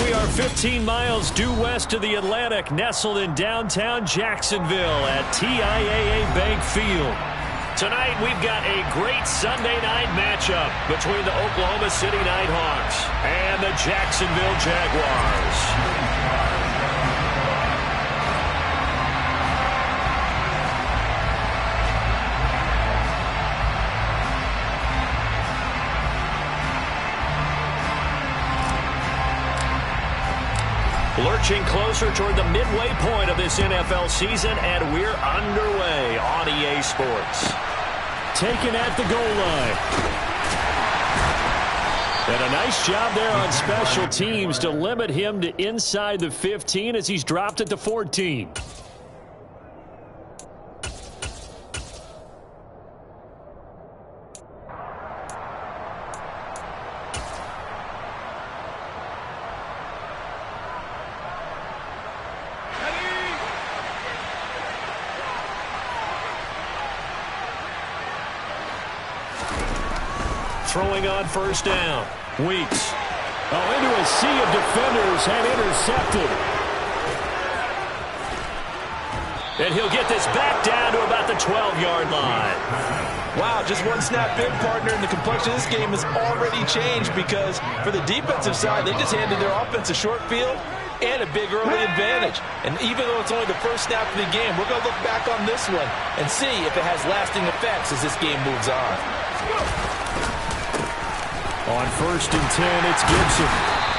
We are 15 miles due west of the Atlantic, nestled in downtown Jacksonville at TIAA Bank Field. Tonight, we've got a great Sunday night matchup between the Oklahoma City Nighthawks and the Jacksonville Jaguars. Lurching closer toward the midway point of this NFL season, and we're underway on EA Sports. Taken at the goal line. And a nice job there on special teams to limit him to inside the 15 as he's dropped it to 14. Throwing on first down. Weeks. Oh, into a sea of defenders and intercepted. And he'll get this back down to about the 12-yard line. Wow, just one snap in, partner, and the complexion of this game has already changed because for the defensive side, they just handed their offense a short field and a big early advantage. And even though it's only the first snap of the game, we're going to look back on this one and see if it has lasting effects as this game moves on. On first and 10, it's Gibson.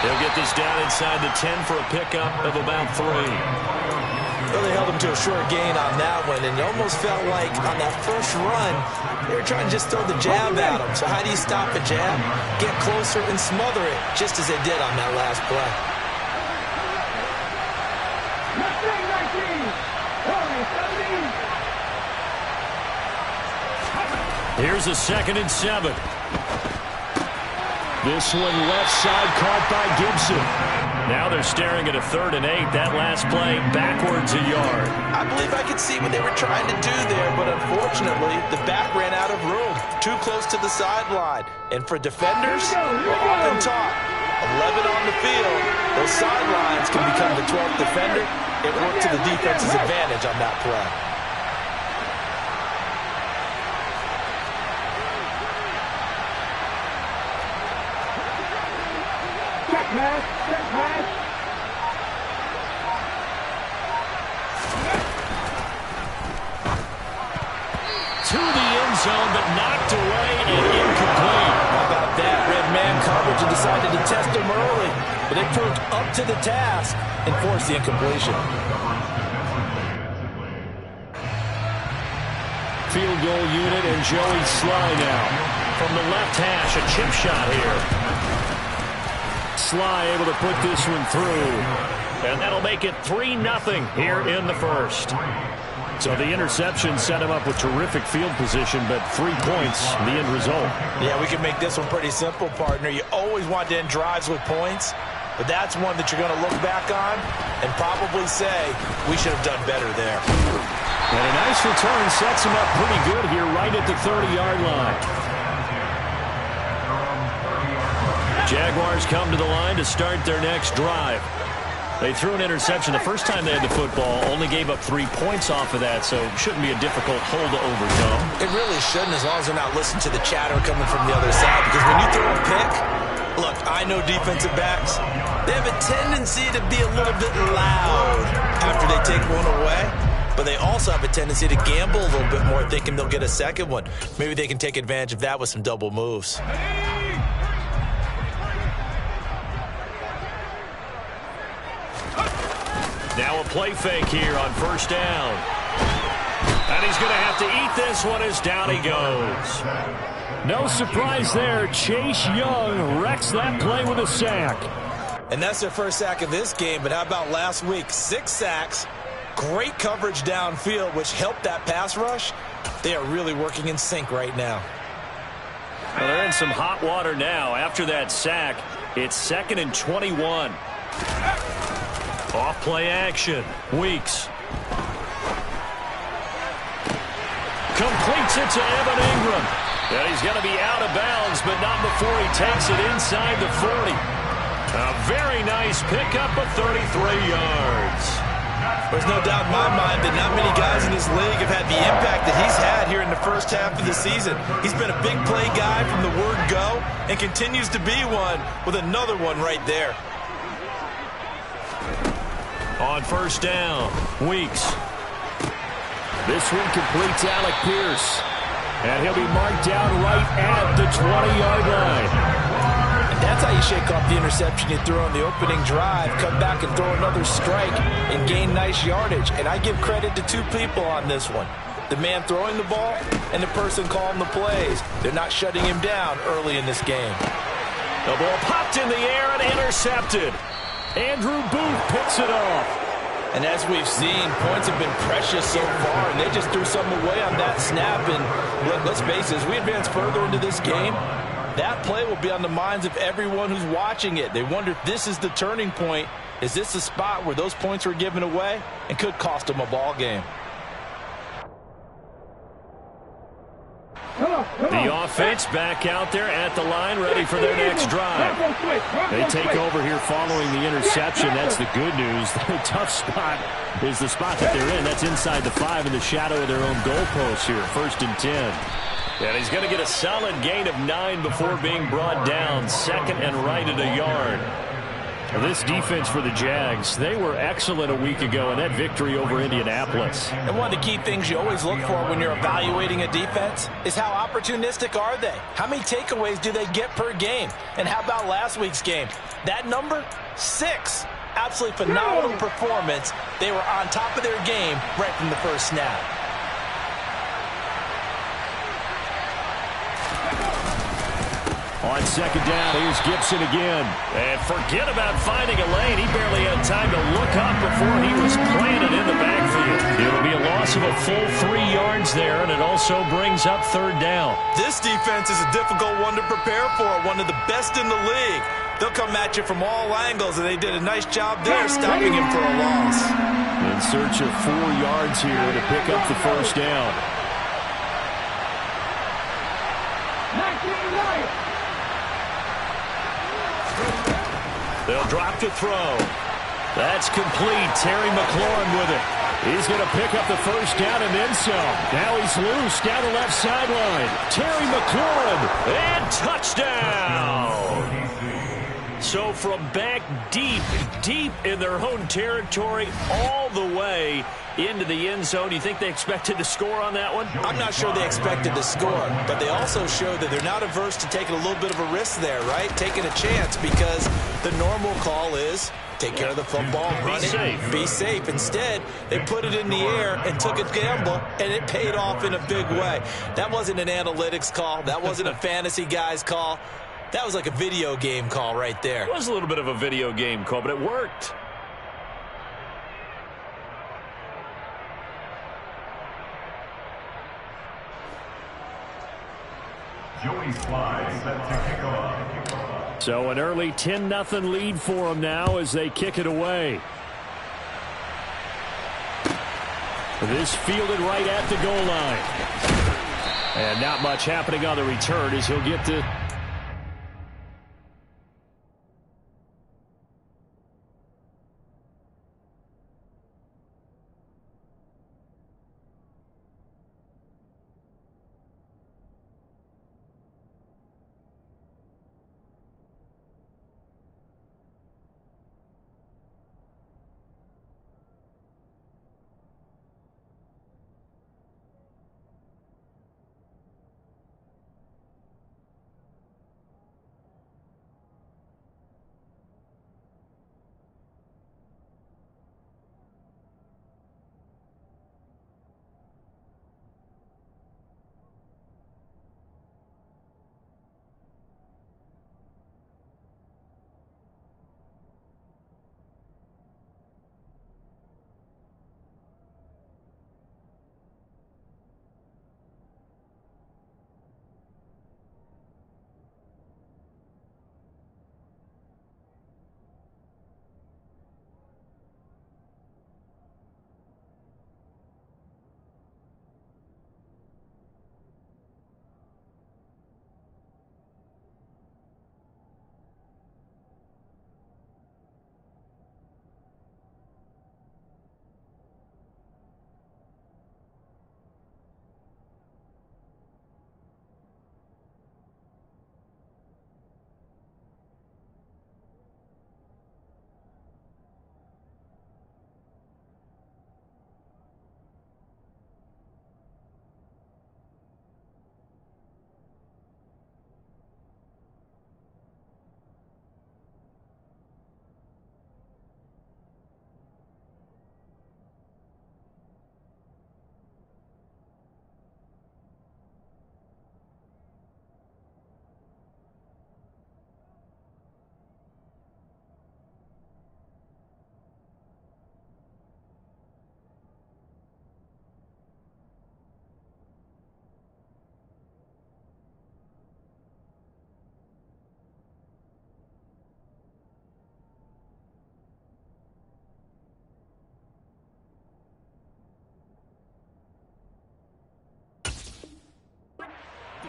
They'll get this down inside the 10 for a pickup of about 3. Well, they held him to a short gain on that one, and it almost felt like on that first run, they were trying to just throw the jab at him. So how do you stop a jab? Get closer and smother it, just as they did on that last play. Here's a 2nd and 7. This one left side caught by Gibson. Now they're staring at a 3rd and 8. That last play backwards a yard. I believe I could see what they were trying to do there, but unfortunately, the back ran out of room. Too close to the sideline. And for defenders, we're often taught 11 on the field. Those sidelines can become the 12th defender. It worked to the defense's advantage on that play. To the end zone, but knocked away and incomplete. How about that? Red man coverage and decided to test him early. But they proved up to the task and forced the incompletion. Field goal unit and Joey Sly now. From the left hash, a chip shot here. Sly able to put this one through. And that'll make it 3-0 here in the first. So the interception set him up with terrific field position, but 3 points, the end result. Yeah, we can make this one pretty simple, partner. You always want to end drives with points, but that's one that you're going to look back on and probably say, we should have done better there. And a nice return sets him up pretty good here right at the 30-yard line. Jaguars come to the line to start their next drive. They threw an interception the first time they had the football, only gave up 3 points off of that, so it shouldn't be a difficult hole to overcome. It really shouldn't, as long as they're not listening to the chatter coming from the other side, because when you throw a pick, look, I know defensive backs, they have a tendency to be a little bit loud after they take one away, but they also have a tendency to gamble a little bit more, thinking they'll get a second one. Maybe they can take advantage of that with some double moves. Now a play fake here on first down. And he's going to have to eat this one as down he goes. No surprise there. Chase Young wrecks that play with a sack. And that's their first sack of this game, but how about last week? 6 sacks, great coverage downfield, which helped that pass rush. They are really working in sync right now. Well, they're in some hot water now. After that sack, it's 2nd and 21. Off play action. Weeks. Completes it to Evan Ingram. And he's going to be out of bounds, but not before he takes it inside the 40. A very nice pickup of 33 yards. There's no doubt in my mind that not many guys in this league have had the impact that he's had here in the first half of the season. He's been a big play guy from the word go and continues to be one with another one right there. On first down, Weeks. This one completes Alec Pierce. And he'll be marked down right at the 20-yard line. And that's how you shake off the interception you threw on the opening drive, come back and throw another strike and gain nice yardage. And I give credit to two people on this one. The man throwing the ball and the person calling the plays. They're not shutting him down early in this game. The ball popped in the air and intercepted. Andrew Booth picks it off. And as we've seen, points have been precious so far, and they just threw some away on that snap. And let's face it, as we advance further into this game, that play will be on the minds of everyone who's watching it. They wonder if this is the turning point. Is this the spot where those points were given away and could cost them a ball game? The offense back out there at the line, ready for their next drive. They take over here following the interception. That's the good news. The tough spot is the spot that they're in. That's inside the 5 in the shadow of their own goalpost here, 1st and 10. And he's going to get a solid gain of 9 before being brought down. 2nd and right at a yard. This defense for the Jags, they were excellent a week ago in that victory over Indianapolis. And one of the key things you always look for when you're evaluating a defense is how opportunistic are they? How many takeaways do they get per game? And how about last week's game? That number, 6. Absolutely phenomenal performance. They were on top of their game right from the first snap. On 2nd down, here's Gibson again. And forget about finding a lane. He barely had time to look up before he was planted in the backfield. It'll be a loss of a full 3 yards there, and it also brings up 3rd down. This defense is a difficult one to prepare for, one of the best in the league. They'll come at you from all angles, and they did a nice job there stopping him for a loss. In search of 4 yards here to pick up the 1st down. They'll drop to throw. That's complete. Terry McLaurin with it. He's going to pick up the 1st down and then some. Now he's loose down the left sideline. Terry McLaurin and touchdown. So from back deep in their own territory all the way into the end zone. Do you think they expected to score on that one? I'm not sure they expected to score, but they also showed that they're not averse to taking a little bit of a risk there, right? Taking a chance, because the normal call is take care of the football, run it, be safe. Instead, they put it in the air and took a gamble, and it paid off in a big way. That wasn't an analytics call. That wasn't a fantasy guy's call. That was like a video game call right there. It was a little bit of a video game call, but it worked. So an early 10-0 lead for them now as they kick it away. This fielded right at the goal line. And not much happening on the return as he'll get to...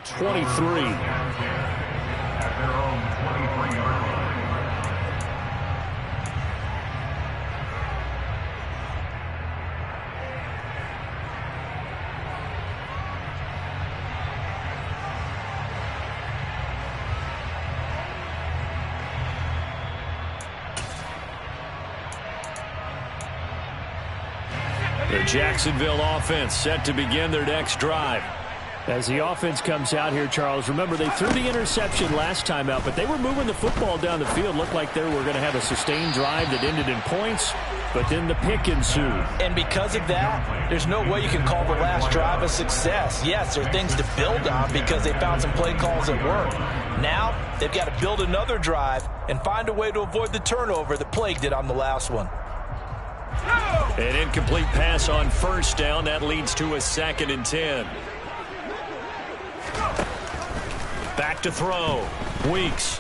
23. The Jacksonville offense set to begin their next drive. As the offense comes out here, Charles, remember they threw the interception last time out, but they were moving the football down the field. Looked like they were going to have a sustained drive that ended in points, but then the pick ensued. And because of that, there's no way you can call the last drive a success. Yes, there are things to build on because they found some play calls that work. Now, they've got to build another drive and find a way to avoid the turnover that plagued it on the last one. An incomplete pass on first down. That leads to a 2nd and 10. Back to throw. Weeks.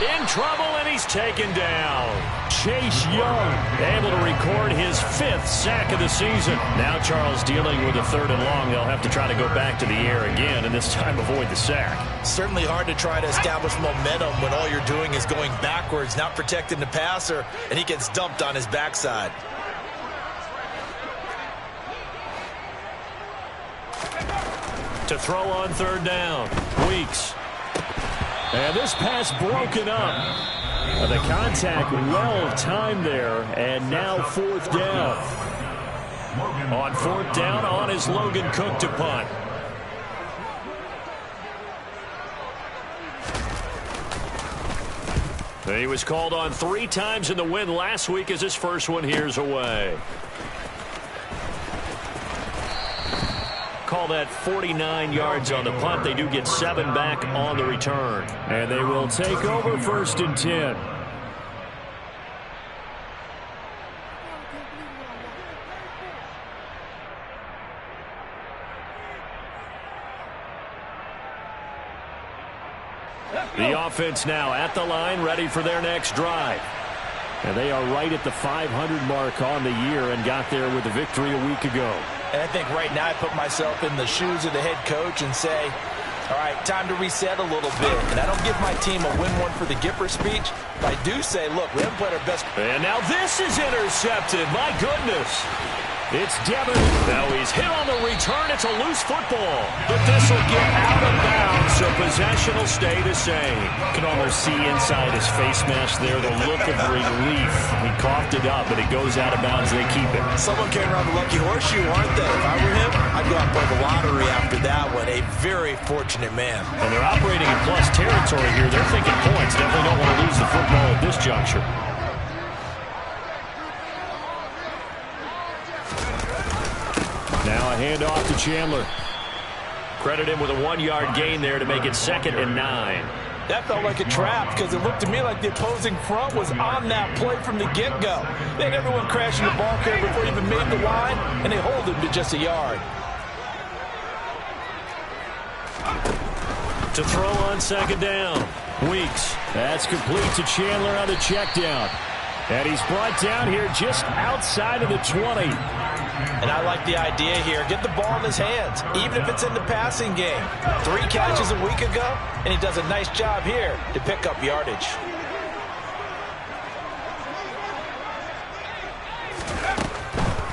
In trouble, and he's taken down. Chase Young able to record his 5th sack of the season. Now Charles dealing with a 3rd and long. They'll have to try to go back to the air again, and this time avoid the sack. Certainly hard to try to establish momentum when all you're doing is going backwards, not protecting the passer, and he gets dumped on his backside. To throw on 3rd down. Weeks. And this pass broken up. The contact well timed there, and now 4th down. On 4th down, on is Logan Cook to punt. He was called on 3 times in the win last week as his first one here's away. Call that 49 yards on the punt. They do get 7 back on the return. And they will take over 1st and 10. The offense now at the line, ready for their next drive. And they are right at the 500 mark on the year and got there with a victory a week ago. And I think right now I put myself in the shoes of the head coach and say, all right, time to reset a little bit. And I don't give my team a win one for the Gipper speech, but I do say, look, we haven't played our best. And now this is intercepted. My goodness. It's Devin. Now he's hit on the return. It's a loose football. But this will get out of bounds, so possession will stay the same. You can almost see inside his face mask there the look of relief. He coughed it up, but it goes out of bounds. They keep it. Someone came around the lucky horseshoe, aren't they? If I were him, I'd go out and play the lottery after that one. A very fortunate man. And they're operating in plus territory here. They're thinking points. Definitely don't want to lose the football at this juncture. Now a handoff to Chandler. Credit him with a 1-yard gain there to make it 2nd and 9. That felt like a trap because it looked to me like the opposing front was on that play from the get-go. They had everyone crashing the ball carrier before he even made the line, and they hold him to just a yard. To throw on 2nd down. Weeks. That's complete to Chandler on the check down. And he's brought down here just outside of the 20. And I like the idea here. Get the ball in his hands, even if it's in the passing game. 3 catches a week ago, and he does a nice job here to pick up yardage.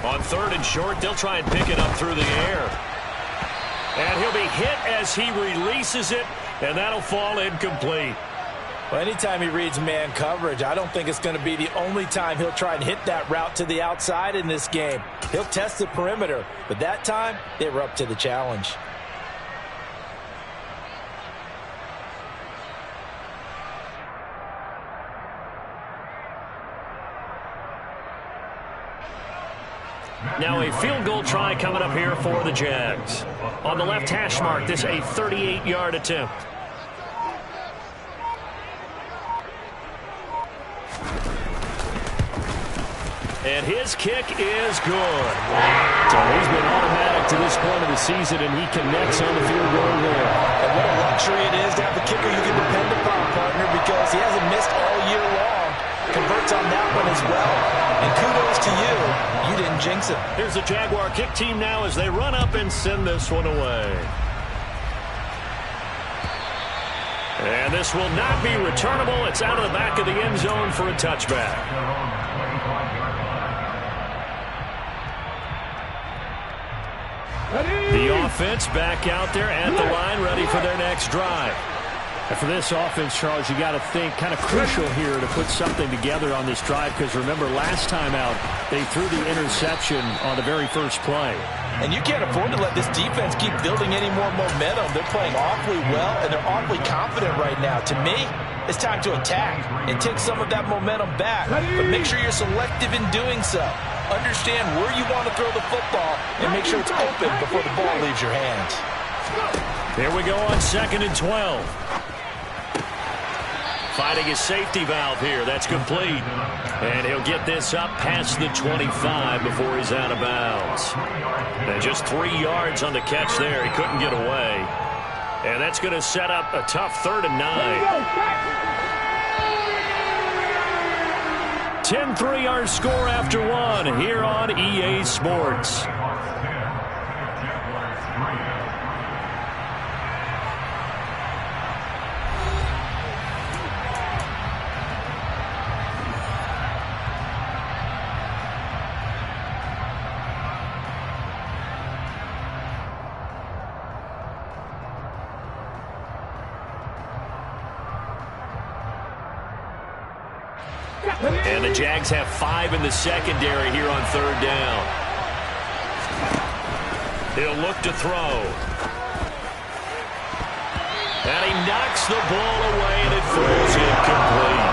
On 3rd and short, they'll try and pick it up through the air. And he'll be hit as he releases it, and that'll fall incomplete. Well, anytime he reads man coverage, I don't think it's going to be the only time he'll try and hit that route to the outside in this game. He'll test the perimeter, but that time, they were up to the challenge. Now a field goal try coming up here for the Jags. On the left hash mark, this a 38-yard attempt. And his kick is good. So he's been automatic to this point of the season, and he connects on the field goal there. And what a luxury it is to have a kicker you can depend upon, partner, because he hasn't missed all year long. Converts on that one as well. And kudos to you. You didn't jinx it. Here's the Jaguar kick team now as they run up and send this one away. And this will not be returnable. It's out of the back of the end zone for a touchback. The offense back out there at the line, ready for their next drive. And for this offense, Charles, you got to think kind of crucial here to put something together on this drive, because remember last time out they threw the interception on the very first play. And you can't afford to let this defense keep building any more momentum. They're playing awfully well, and they're awfully confident right now. To me, it's time to attack and take some of that momentum back. But make sure you're selective in doing so. Understand where you want to throw the football and make sure it's open before the ball leaves your hands. Here we go on 2nd and 12. Finding his safety valve here. That's complete. And he'll get this up past the 25 before he's out of bounds. And just 3 yards on the catch there. He couldn't get away. And that's going to set up a tough 3rd and 9. 10-3 our score after one here on EA Sports. And the Jags have 5 in the secondary here on 3rd down. He'll look to throw. And he knocks the ball away, and it falls incomplete.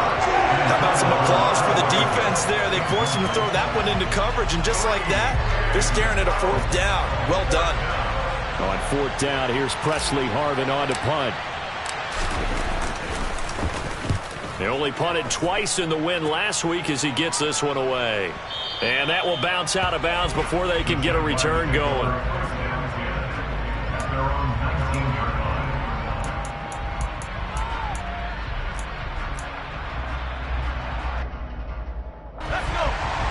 How about some applause for the defense there? They forced him to throw that one into coverage, and just like that, they're staring at a 4th down. Well done. On 4th down, here's Presley Harvin on to punt. They only punted twice in the win last week as he gets this one away. And that will bounce out of bounds before they can get a return going.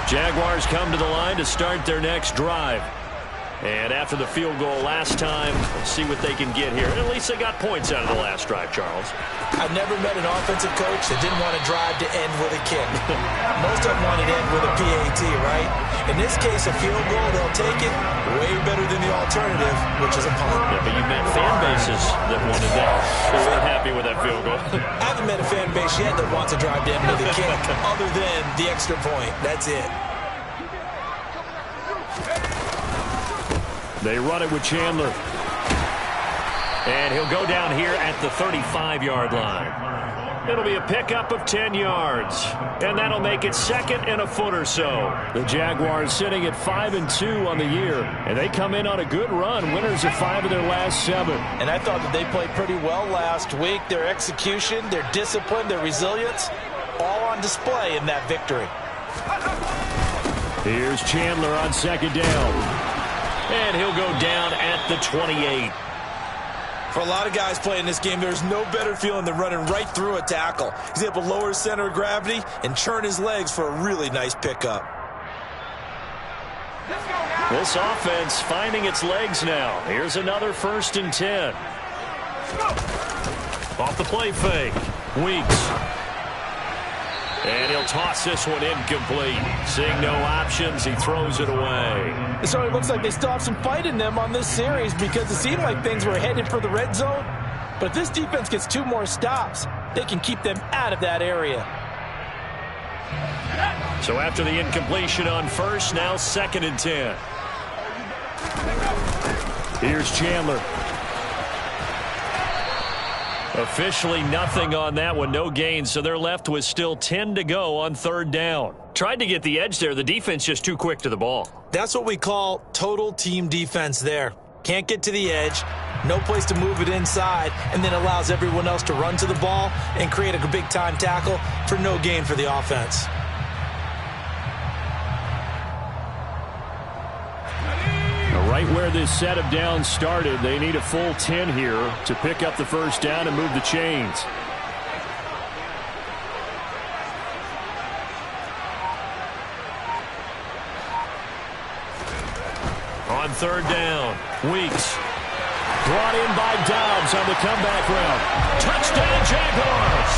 Jaguars come to the line to start their next drive. And after the field goal last time, we'll see what they can get here. And at least they got points out of the last drive, Charles. I've never met an offensive coach that didn't want to drive to end with a kick. Most of them want it to end with a PAT, right? In this case, a field goal, they'll take it way better than the alternative, which is a punt. Yeah, but you met fan bases that wanted that. They weren't happy with that field goal. I haven't met a fan base yet that wants to drive to end with a kick other than the extra point. That's it. They run it with Chandler. And he'll go down here at the 35-yard line. It'll be a pickup of 10 yards. And that'll make it 2nd and a foot or so. The Jaguars sitting at 5-2 on the year. And they come in on a good run. Winners of 5 of their last 7. And I thought that they played pretty well last week. Their execution, their discipline, their resilience, all on display in that victory. Here's Chandler on 2nd down. And he'll go down at the 28. For a lot of guys playing this game, there's no better feeling than running right through a tackle. He's able to lower his center of gravity and churn his legs for a really nice pickup. This offense finding its legs now. Here's another 1st and 10. Off the play fake. Weeks. And he'll toss this one incomplete. Seeing no options, he throws it away. So it looks like they still have some fight in them on this series because it seemed like things were headed for the red zone. But if this defense gets 2 more stops, they can keep them out of that area. So after the incompletion on 1st, now 2nd and 10. Here's Chandler. Officially nothing on that one, no gain, so they're left with still 10 to go on 3rd down. Tried to get the edge there. The defense just too quick to the ball. That's what we call total team defense there. Can't get to the edge, no place to move it inside, and then allows everyone else to run to the ball and create a big-time tackle for no gain for the offense. Right where this set of downs started, they need a full 10 here to pick up the 1st down and move the chains. On third down, Weeks. Brought in by Dobbs on the comeback route. Touchdown, Jaguars.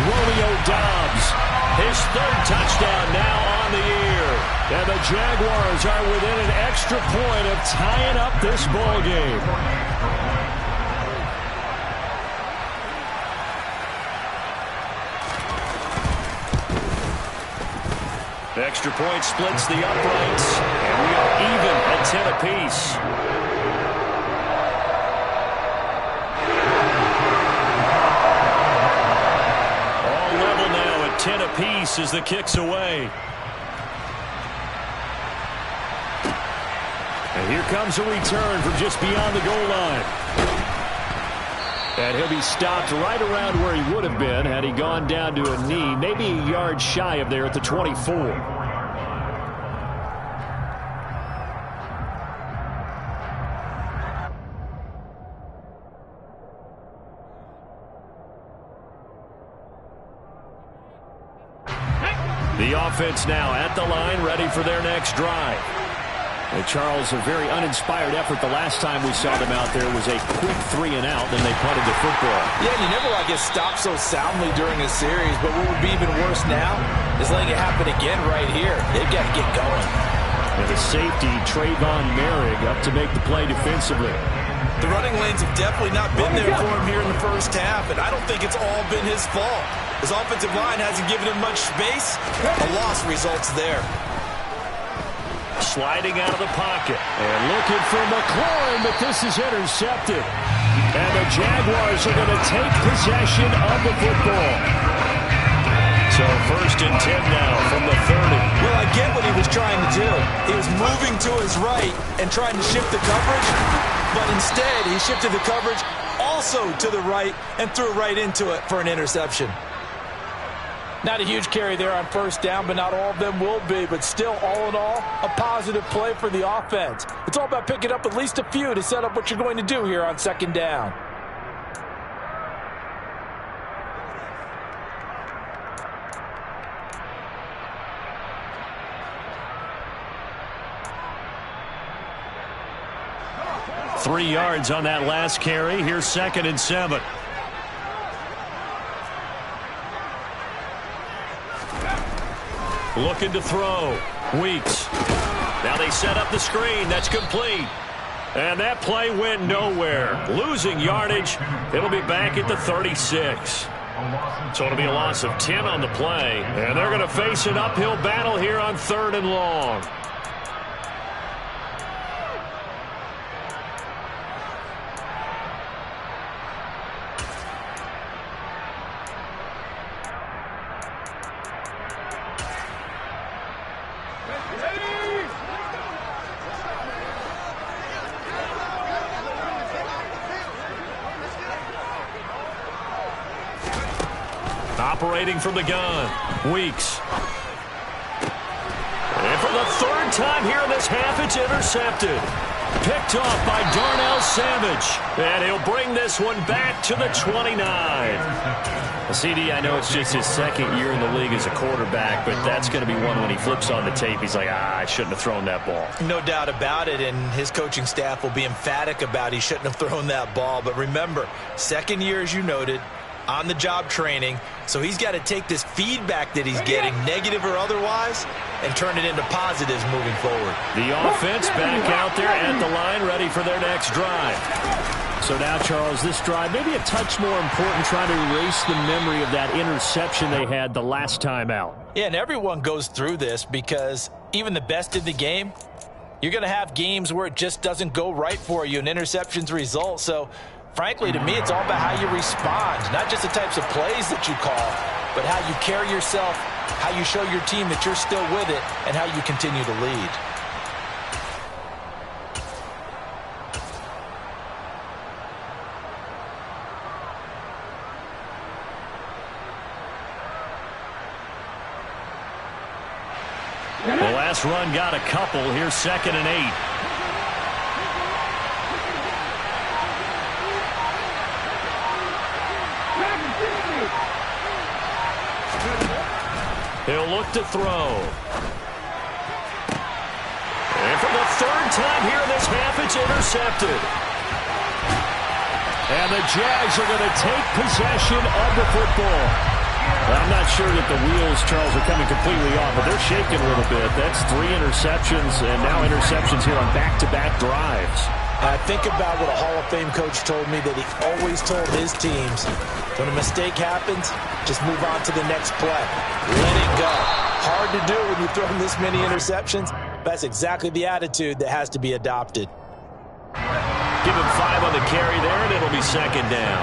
Romeo Dobbs, his third touchdown now on the year. And the Jaguars are within an extra point of tying up this ball game. The extra point splits the uprights, and we are even at 10 apiece. All level now at 10 apiece as the kick's away. And here comes a return from just beyond the goal line. And he'll be stopped right around where he would have been had he gone down to a knee, maybe a yard shy of there at the 24. The offense now at the line, ready for their next drive. And Charles, a very uninspired effort the last time we saw them out there was a quick 3 and out, then they punted the football. Yeah, you never want to get stopped so soundly during a series, but what would be even worse now is letting it happen again right here. They've got to get going. And the safety, Trayvon Merrick, up to make the play defensively. The running lanes have definitely not been there for him here in the first half, and I don't think it's all been his fault. His offensive line hasn't given him much space. A loss results there. Sliding out of the pocket. And looking for McLaurin, but this is intercepted. And the Jaguars are going to take possession of the football. So first and 10 now from the 30. Well, I get what he was trying to do. He was moving to his right and trying to shift the coverage, but instead he shifted the coverage also to the right and threw right into it for an interception. Not a huge carry there on first down, but not all of them will be. But still, all in all, a positive play for the offense. It's all about picking up at least a few to set up what you're going to do here on second down. Three yards on that last carry. Here's second and 7. Looking to throw. Weeks. Now they set up the screen. That's complete. And that play went nowhere. Losing yardage. It'll be back at the 36. So it'll be a loss of 10 on the play. And they're going to face an uphill battle here on third and long. Operating from the gun, Weeks. And for the third time here in this half, it's intercepted. Picked off by Darnell Savage. And he'll bring this one back to the 29. CD, I know it's just his second year in the league as a quarterback, but that's going to be one when he flips on the tape. He's like, I shouldn't have thrown that ball. No doubt about it, and his coaching staff will be emphatic about he shouldn't have thrown that ball. But remember, second year, as you noted, on-the-job training, so he's got to take this feedback that he's getting, negative or otherwise, and turn it into positives moving forward. The offense back out there at the line, ready for their next drive. So now, Charles, this drive maybe a touch more important, trying to erase the memory of that interception they had the last time out. Yeah, and everyone goes through this because even the best in the game, you're going to have games where it just doesn't go right for you and interceptions result. So frankly, to me, it's all about how you respond, not just the types of plays that you call, but how you carry yourself, how you show your team that you're still with it, and how you continue to lead. The last run got a couple. Here's second and 8. He'll look to throw. And for the third time here in this half, it's intercepted. And the Jags are going to take possession of the football. Well, I'm not sure that the wheels, Charles, are coming completely off, but they're shaking a little bit. That's 3 interceptions, and now interceptions here on back-to-back drives. I think about what a Hall of Fame coach told me, that he always told his teams, when a mistake happens, just move on to the next play. Let it go. Hard to do when you throw this many interceptions. That's exactly the attitude that has to be adopted. Give him 5 on the carry there, and it'll be second down.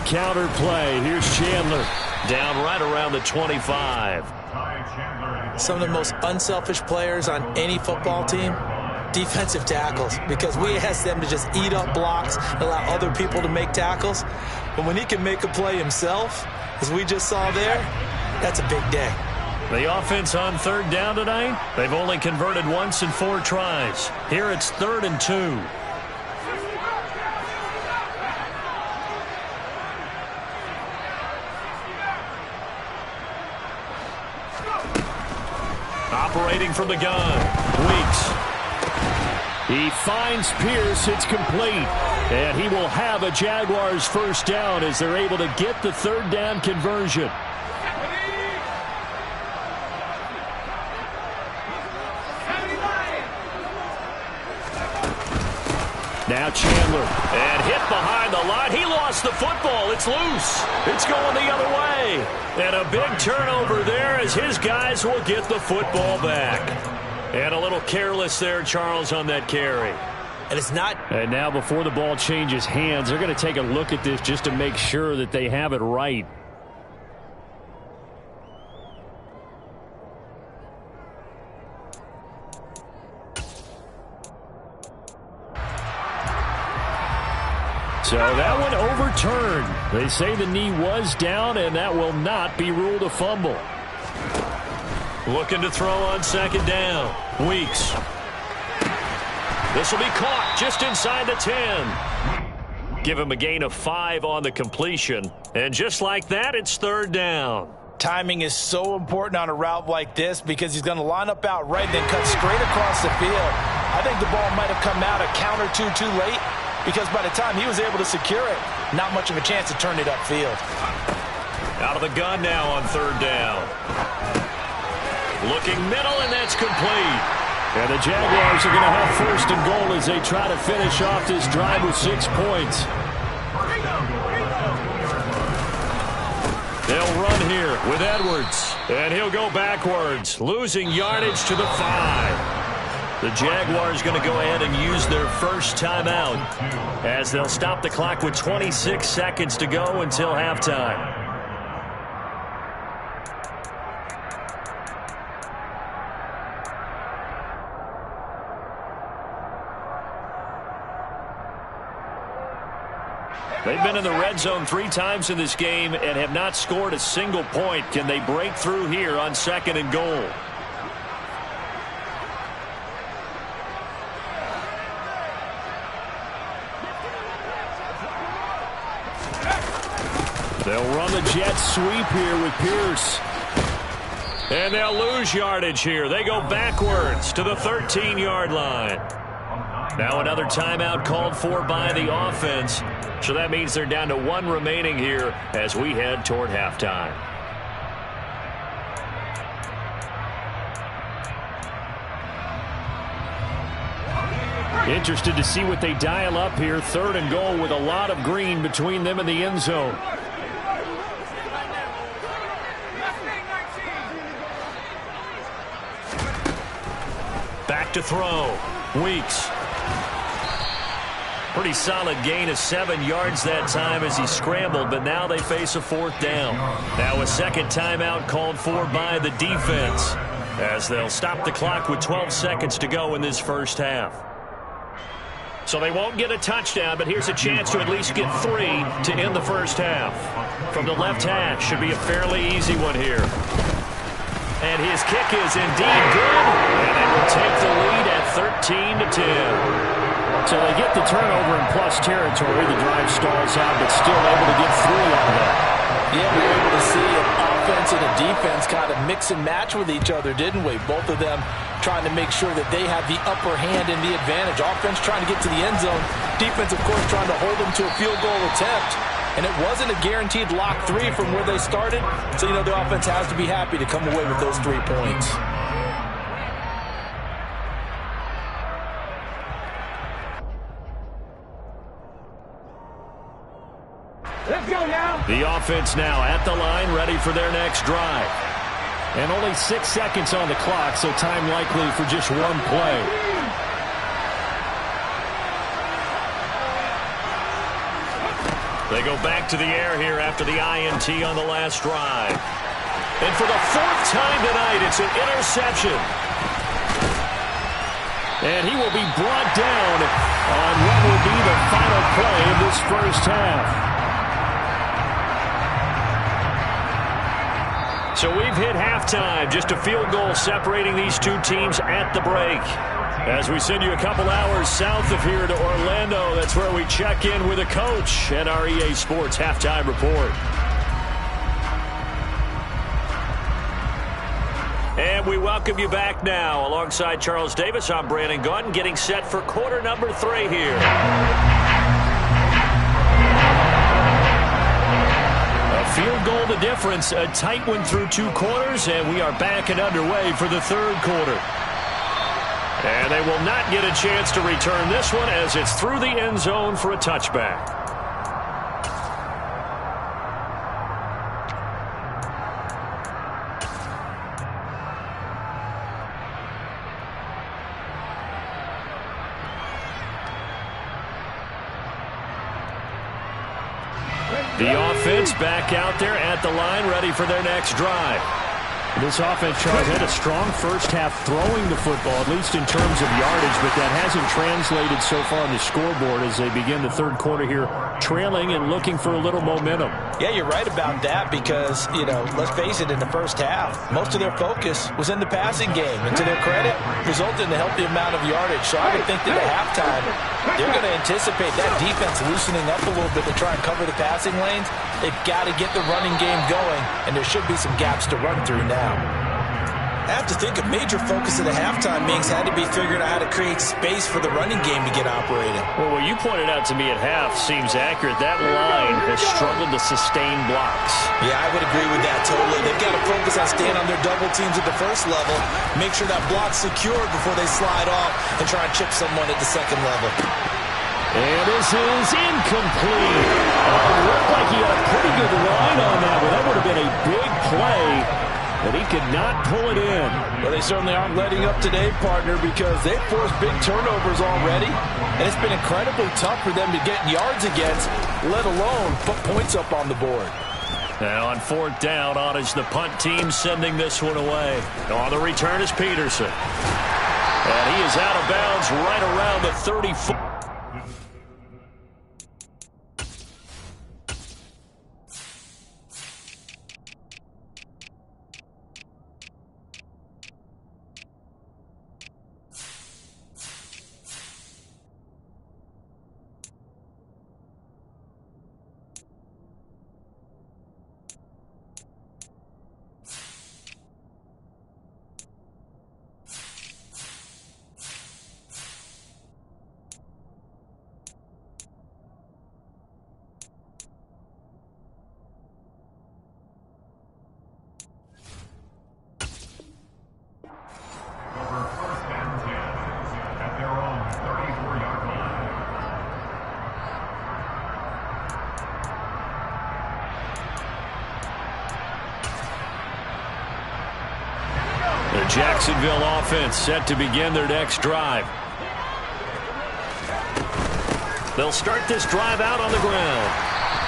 Counter play. Here's Chandler. Down right around the 25. Some of the most unselfish players on any football team, defensive tackles, because we ask them to just eat up blocks, allow other people to make tackles. But when he can make a play himself, as we just saw there, that's a big day. The offense on third down tonight, they've only converted once in 4 tries. Here it's 3rd and 2. Operating from the gun, Weeks. He finds Pierce. It's complete. And he will have a Jaguars first down as they're able to get the third down conversion. Now Chandler, and hit behind the line. He lost the football. It's loose. It's going the other way. And a big turnover there as his guys will get the football back. And a little careless there, Charles, on that carry. And it's not. And now before the ball changes hands, they're going to take a look at this just to make sure that they have it right. So that one overturned. They say the knee was down, and that will not be ruled a fumble. Looking to throw on second down. Weeks. This will be caught just inside the 10. Give him a gain of 5 on the completion. And just like that, it's third down. Timing is so important on a route like this because he's going to line up out right and then cut straight across the field. I think the ball might have come out a count or two too late, because by the time he was able to secure it, not much of a chance to turn it upfield. Out of the gun now on third down. Looking middle, and that's complete. And the Jaguars are going to have first and goal as they try to finish off this drive with 6 points. They'll run here with Edwards, and he'll go backwards, losing yardage to the 5. The Jaguars going to go ahead and use their first timeout as they'll stop the clock with 26 seconds to go until halftime. They've been in the red zone 3 times in this game and have not scored a single point. Can they break through here on second and goal? They'll run the jet sweep here with Pierce. And they'll lose yardage here. They go backwards to the 13-yard line. Now another timeout called for by the offense. So that means they're down to 1 remaining here as we head toward halftime. Interested to see what they dial up here. Third and goal with a lot of green between them and the end zone. Back to throw. Weeks. Pretty solid gain of 7 yards that time as he scrambled, but now they face a 4th down. Now a second timeout called for by the defense as they'll stop the clock with 12 seconds to go in this first half. So they won't get a touchdown, but here's a chance to at least get 3 to end the first half. From the left hash, should be a fairly easy one here. And his kick is indeed good, and they will take the lead at 13-10. So they get the turnover in plus territory. The drive stalls out, but still able to get 3 out of that. Yeah, we're able to see an offense and a defense kind of mix and match with each other, didn't we? Both of them trying to make sure that they have the upper hand and the advantage. Offense trying to get to the end zone. Defense, of course, trying to hold them to a field goal attempt. And it wasn't a guaranteed lock 3 from where they started. So, you know, the offense has to be happy to come away with those 3 points. Let's go now. The offense now at the line, ready for their next drive. And only 6 seconds on the clock, so time likely for just one play. They go back to the air here after the INT on the last drive. And for the 4th time tonight, it's an interception. And he will be brought down on what will be the final play of this first half. So we've hit halftime, just a field goal separating these two teams at the break. As we send you a couple hours south of here to Orlando, that's where we check in with a coach at our EA Sports Halftime Report. And we welcome you back now. Alongside Charles Davis, I'm Brandon Gunn, getting set for quarter number 3 here. Field goal the difference, a tight one through 2 quarters, and we are back and underway for the 3rd quarter. And they will not get a chance to return this one as it's through the end zone for a touchback. The offense back out there at the line, ready for their next drive. This offense, Charles, had a strong first half throwing the football, at least in terms of yardage, but that hasn't translated so far on the scoreboard as they begin the 3rd quarter here, trailing and looking for a little momentum. Yeah, you're right about that because, you know, let's face it, in the first half, most of their focus was in the passing game. And to their credit, resulted in a healthy amount of yardage. So I would think that at halftime, they're going to anticipate that defense loosening up a little bit to try and cover the passing lanes. They've got to get the running game going, and there should be some gaps to run through now. I have to think a major focus of the halftime meetings had to be figuring out how to create space for the running game to get operating. Well, what you pointed out to me at half seems accurate. That line has struggled to sustain blocks. Yeah, I would agree with that totally. They've got to focus on staying on their double teams at the first level, make sure that block's secured before they slide off and try and chip someone at the second level. And this is incomplete. It looked like he had a pretty good line on that one. That would have been a big play, but he could not pull it in. Well, they certainly aren't letting up today, partner, because they've forced big turnovers already, and it's been incredibly tough for them to get yards against, let alone put points up on the board. Now on 4th down, on is the punt team sending this one away. On the return is Peterson. And he is out of bounds right around the 34. The Jacksonville offense set to begin their next drive. They'll start this drive out on the ground.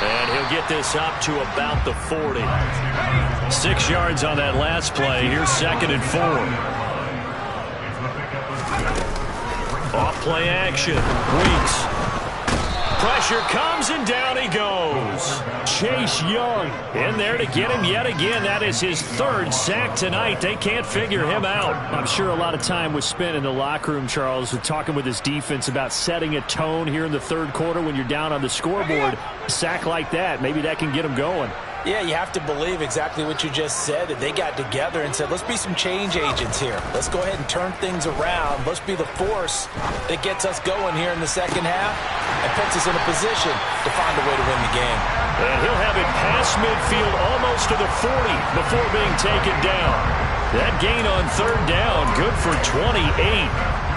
And he'll get this up to about the 40. 6 yards on that last play. Here's 2nd and 4. Off play action. Weeks. Pressure comes and down he goes. Chase Young in there to get him yet again. That is his 3rd sack tonight. They can't figure him out. I'm sure a lot of time was spent in the locker room, Charles, with talking with his defense about setting a tone here in the 3rd quarter when you're down on the scoreboard. A sack like that, maybe that can get him going. Yeah, you have to believe exactly what you just said, that they got together and said, let's be some change agents here. Let's go ahead and turn things around. Let's be the force that gets us going here in the second half and puts us in a position to find a way to win the game. And he'll have it past midfield almost to the 40 before being taken down. That gain on third down, good for 28.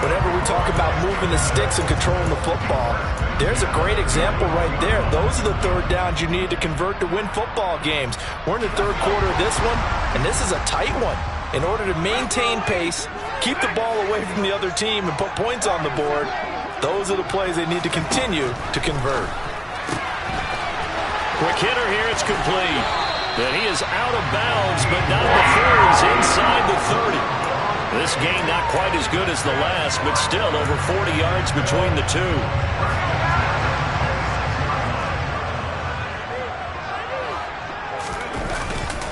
Whenever we talk about moving the sticks and controlling the football, there's a great example right there. Those are the third downs you need to convert to win football games. We're in the third quarter of this one, and this is a tight one. In order to maintain pace, keep the ball away from the other team, and put points on the board, those are the plays they need to continue to convert. Quick hitter here, it's complete. Then he is out of bounds, but not before he's inside the 30. This game not quite as good as the last, but still over 40 yards between the two.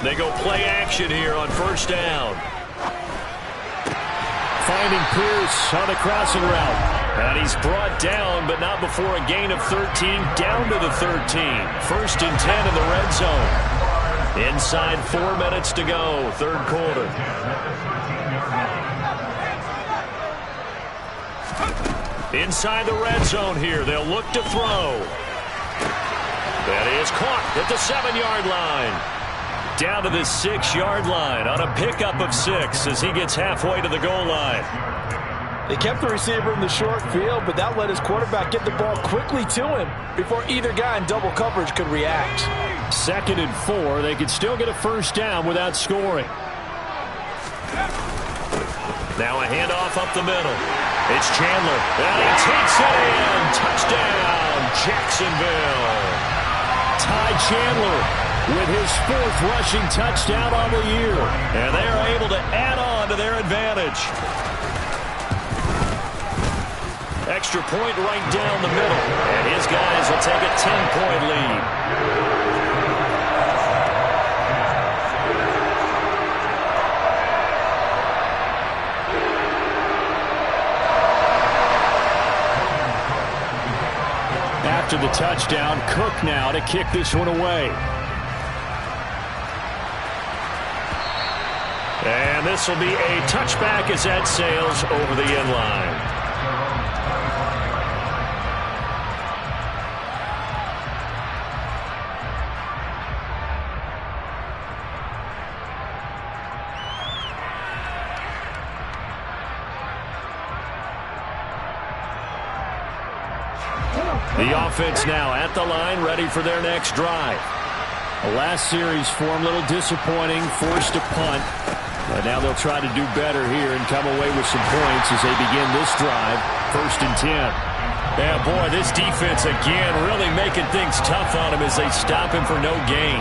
They go play action here on first down. Finding Pierce on the crossing route. And he's brought down, but not before a gain of 13, down to the 13. First and 10 in the red zone. Inside 4 minutes to go, third quarter. Inside the red zone here, they'll look to throw. That is caught at the 7-yard line. Down to the 6-yard line on a pickup of 6 as he gets halfway to the goal line. They kept the receiver in the short field, but that let his quarterback get the ball quickly to him before either guy in double coverage could react. 2nd and 4, they could still get a first down without scoring. Now a handoff up the middle. It's Chandler, and he takes it in. Touchdown, Jacksonville. Ty Chandler with his 4th rushing touchdown on the year. And they are able to add on to their advantage. Extra point right down the middle. And his guys will take a 10-point lead. After the touchdown, Cook now to kick this one away. And this will be a touchback as that sails over the end line. The offense now at the line, ready for their next drive. The last series for them, a little disappointing, forced a punt. But now they'll try to do better here and come away with some points as they begin this drive, 1st and 10. Yeah, boy, this defense again really making things tough on him as they stop him for no gain.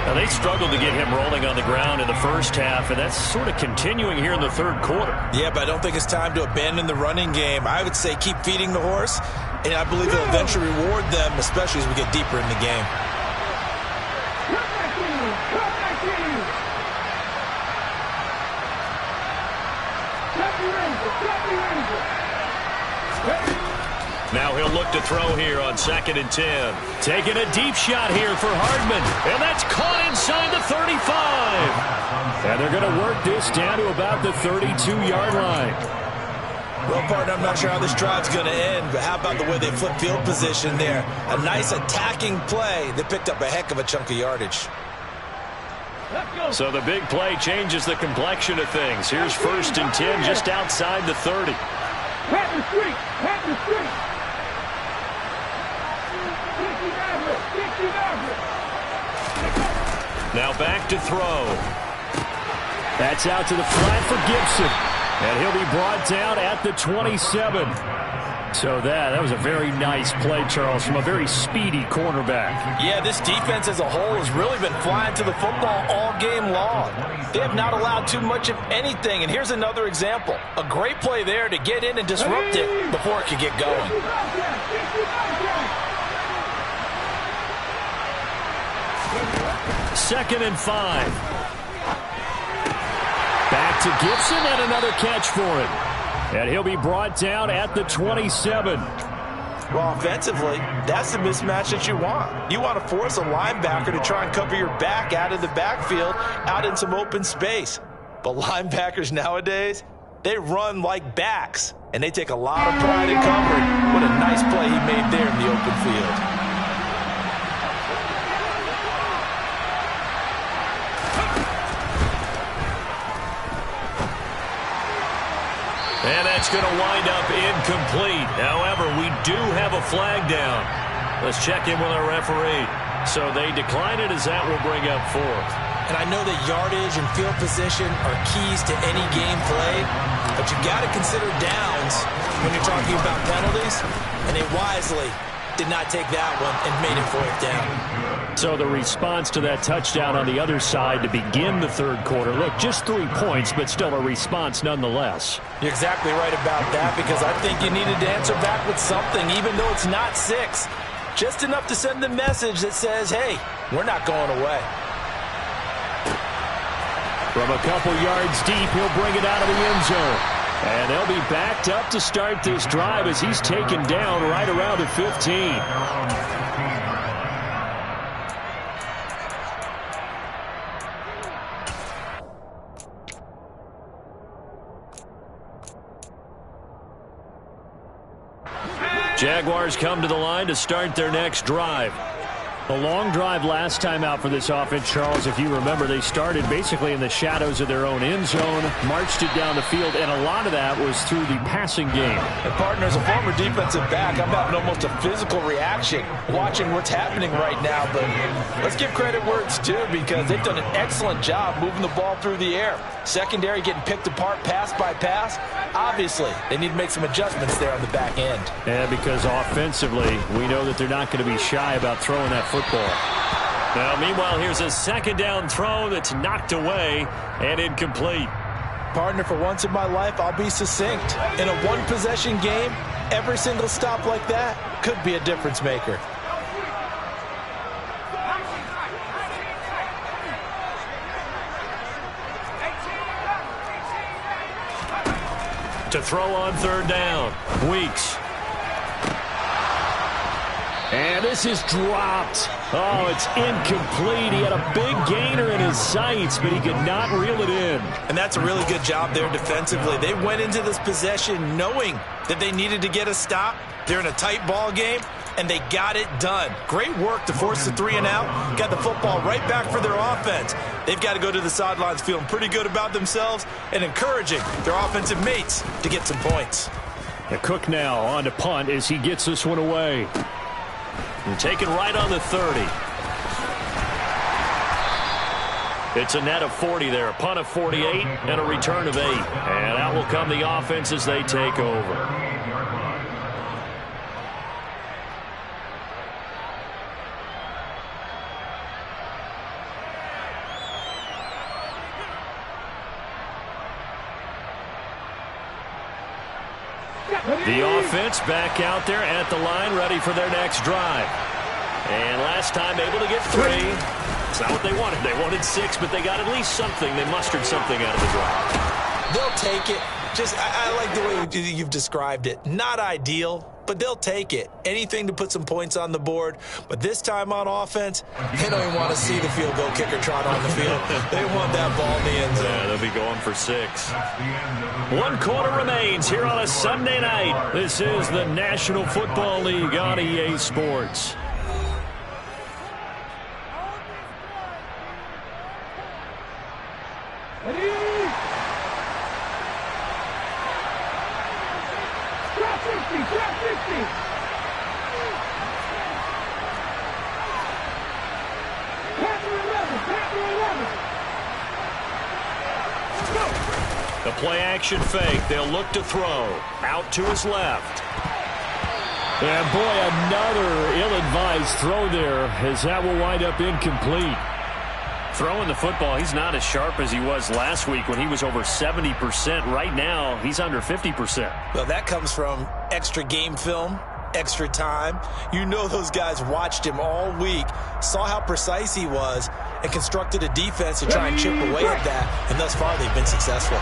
Now, they struggled to get him rolling on the ground in the first half, and that's sort of continuing here in the third quarter. Yeah, but I don't think it's time to abandon the running game. I would say keep feeding the horse, and I believe it'll eventually reward them, especially as we get deeper in the game. Now he'll look to throw here on 2nd and 10. Taking a deep shot here for Hardman. And that's caught inside the 35. And they're going to work this down to about the 32-yard line. Well, partner, I'm not sure how this drive's going to end, but how about the way they flip field position there? A nice attacking play. They picked up a heck of a chunk of yardage. So the big play changes the complexion of things. Here's 1st and 10 just outside the 30. Now back to throw. That's out to the flat for Gibson. And he'll be brought down at the 27. So that was a very nice play, Charles, from a very speedy cornerback. Yeah, this defense as a whole has really been flying to the football all game long. They have not allowed too much of anything. And here's another example. A great play there to get in and disrupt it before it could get going. 2nd and 5. Back to Gibson and another catch for him. And he'll be brought down at the 27. Well, offensively, that's the mismatch that you want. You want to force a linebacker to try and cover your back out of the backfield, out in some open space. But linebackers nowadays, they run like backs, and they take a lot of pride in covering. What a nice play he made there in the open field. And that's going to wind up incomplete. However, we do have a flag down. Let's check in with our referee. So they decline it, as that will bring up fourth. And I know that yardage and field position are keys to any game play, but you've got to consider downs when you're talking about penalties, and they wisely did not take that one and made it fourth down. So the response to that touchdown on the other side to begin the third quarter. Look, just 3 points, but still a response nonetheless. You're exactly right about that, because I think you needed to answer back with something, even though it's not 6. Just enough to send the message that says, hey, we're not going away. From a couple yards deep, he'll bring it out of the end zone. And they'll be backed up to start this drive as he's taken down right around the 15. Jaguars come to the line to start their next drive. A long drive last time out for this offense, Charles. If you remember, they started basically in the shadows of their own end zone, marched it down the field, and a lot of that was through the passing game. And partner, as a former defensive back, I'm having almost a physical reaction watching what's happening right now. But let's give credit where it's due, because they've done an excellent job moving the ball through the air. Secondary getting picked apart pass by pass. Obviously, they need to make some adjustments there on the back end. And because offensively, we know that they're not going to be shy about throwing that football. Now, meanwhile, here's a second down throw that's knocked away and incomplete. Partner, for once in my life, I'll be succinct. In a one-possession game, every single stop like that could be a difference maker. To throw on third down, Weeks. And this is dropped. Oh, it's incomplete. He had a big gainer in his sights, but he could not reel it in. And that's a really good job there defensively. They went into this possession knowing that they needed to get a stop. They're in a tight ball game, and they got it done. Great work to force the 3 and out. Got the football right back for their offense. They've got to go to the sidelines feeling pretty good about themselves and encouraging their offensive mates to get some points. The Cook now on to punt as he gets this one away. And taken right on the 30. It's a net of 40 there. A punt of 48 and a return of 8. And out will come the offense as they take over. The offense back out there at the line, ready for their next drive. And last time able to get 3. It's not what they wanted. They wanted 6, but they got at least something. They mustered something out of the drive. They'll take it. I like the way you've described it. Not ideal, but they'll take it. Anything to put some points on the board. But this time on offense, they don't even want to see the field goal kicker trot on the field. They want that ball in the end zone. Yeah, they'll be going for 6. 1 quarter remains here on a Sunday night. This is the National Football League on EA Sports. The play-action fake. They'll look to throw. Out to his left. And, boy, another ill-advised throw there as that will wind up incomplete. Throwing the football, he's not as sharp as he was last week when he was over 70%. Right now, he's under 50%. Well, that comes from extra game film, extra time. You know those guys watched him all week, saw how precise he was, and constructed a defense to try and chip away at that, and thus far they've been successful.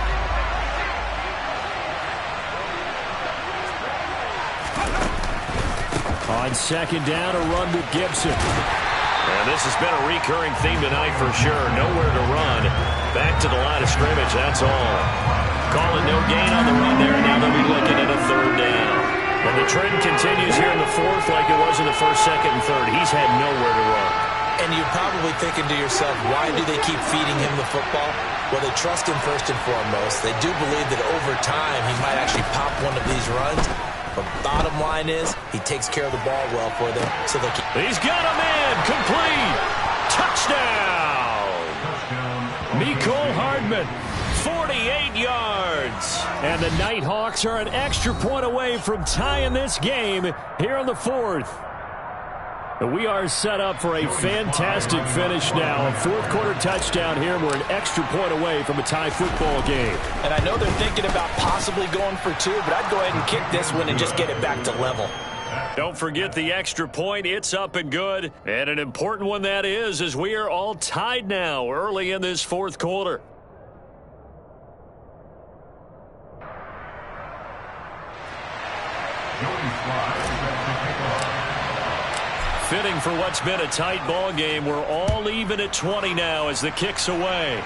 On second down, a run with Gibson. And this has been a recurring theme tonight for sure. Nowhere to run. Back to the line of scrimmage, that's all. Calling no gain on the run there, and now they'll be looking at a third down. And the trend continues here in the fourth like it was in the first, second, and third. He's had nowhere to run. And you're probably thinking to yourself, why do they keep feeding him the football? Well, they trust him first and foremost. They do believe that over time he might actually pop one of these runs. But bottom line is, he takes care of the ball well for them. So they'll keep. He's got a man. Complete. Touchdown. Mecole Hardman. 48 yards. And the Nighthawks are an extra point away from tying this game here in the fourth. We are set up for a fantastic finish now. A fourth-quarter touchdown here. We're an extra point away from a tie football game. And I know they're thinking about possibly going for two, but I'd go ahead and kick this one and just get it back to level. Don't forget the extra point. It's up and good. And an important one that is, as we are all tied now early in this fourth quarter. Fitting for what's been a tight ball game. We're all even at 20 now as the kick's away.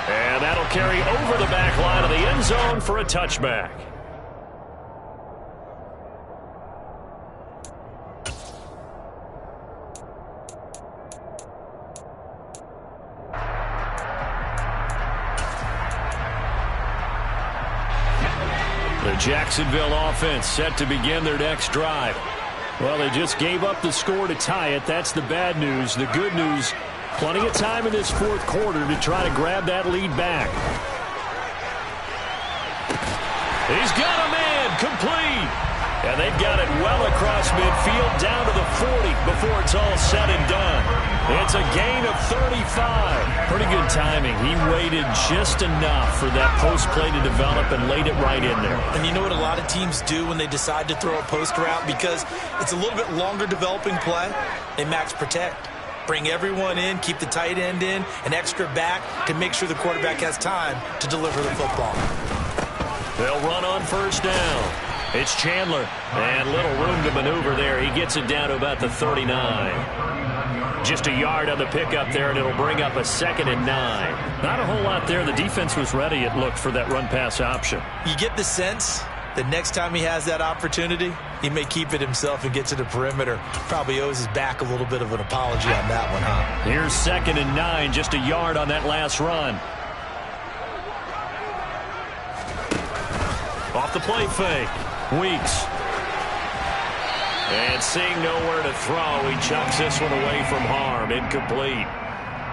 And that'll carry over the back line of the end zone for a touchback. The Jacksonville offense set to begin their next drive. Well, they just gave up the score to tie it. That's the bad news. The good news, plenty of time in this fourth quarter to try to grab that lead back. He's got a man, complete. And they've got it well across midfield down to the 40 before it's all said and done. It's a gain of 35. Pretty good timing. He waited just enough for that post play to develop and laid it right in there. And you know what a lot of teams do when they decide to throw a post route? Because it's a little bit longer developing play. They max protect. Bring everyone in, keep the tight end in, an extra back to make sure the quarterback has time to deliver the football. They'll run on first down. It's Chandler, and little room to maneuver there. He gets it down to about the 39. Just a yard on the pickup there, and it'll bring up a 2nd and 9. Not a whole lot there. The defense was ready, it looked, for that run-pass option. You get the sense that next time he has that opportunity, he may keep it himself and get to the perimeter. Probably owes his back a little bit of an apology on that one, huh? Here's 2nd and 9, just a yard on that last run. Off the play fake. Weeks. And seeing nowhere to throw, he chucks this one away from harm. Incomplete.